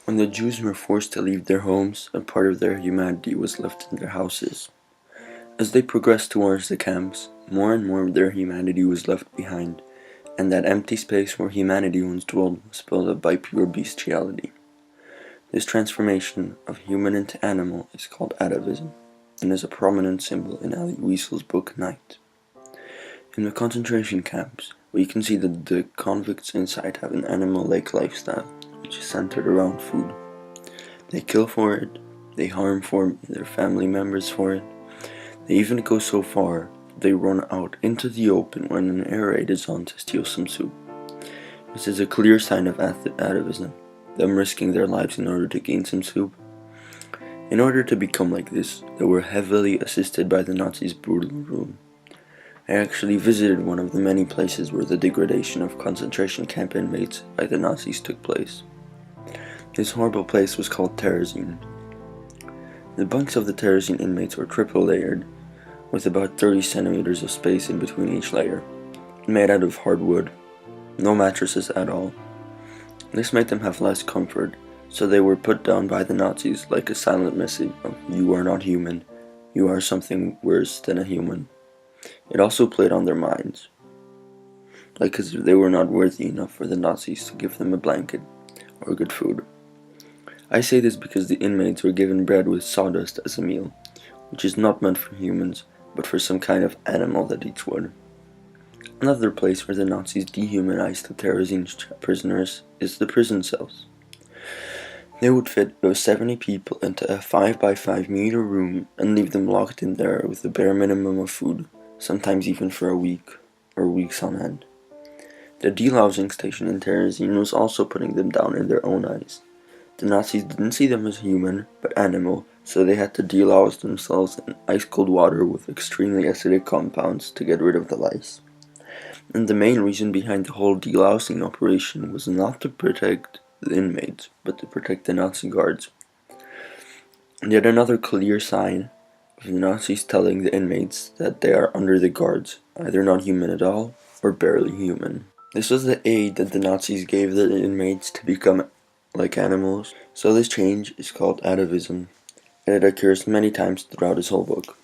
When the Jews were forced to leave their homes, a part of their humanity was left in their houses. As they progressed towards the camps, more and more of their humanity was left behind, and that empty space where humanity once dwelled was filled up by pure bestiality. This transformation of human into animal is called atavism, and is a prominent symbol in Ali Wiesel's book Night. In the concentration camps, we can see that the convicts inside have an animal-like lifestyle, which is centered around food. They kill for it, they harm for their family members for it. They even go so far that they run out into the open when an air raid is on to steal some soup. This is a clear sign of atavism, them risking their lives in order to gain some soup. In order to become like this, they were heavily assisted by the Nazis' brutal rule. I actually visited one of the many places where the degradation of concentration camp inmates by the Nazis took place. This horrible place was called Terezin. The bunks of the Terezin inmates were triple layered, with about 30 centimeters of space in between each layer, made out of hard wood, no mattresses at all. This made them have less comfort, so they were put down by the Nazis like a silent message of "you are not human, you are something worse than a human." It also played on their minds, like as if they were not worthy enough for the Nazis to give them a blanket or good food. I say this because the inmates were given bread with sawdust as a meal, which is not meant for humans, but for some kind of animal that eats wood. Another place where the Nazis dehumanized the Terezin prisoners is the prison cells. They would fit those 70 people into a 5 by 5 meter room and leave them locked in there with the bare minimum of food, sometimes even for a week, or weeks on end. The delousing station in Terezin was also putting them down in their own eyes. The Nazis didn't see them as human, but animal, so they had to delouse themselves in ice-cold water with extremely acidic compounds to get rid of the lice. And the main reason behind the whole delousing operation was not to protect the inmates, but to protect the Nazi guards. And yet another clear sign of the Nazis telling the inmates that they are under the guards, either not human at all, or barely human. This was the aid that the Nazis gave the inmates to become like animals, so this change is called atavism, and it occurs many times throughout his whole book.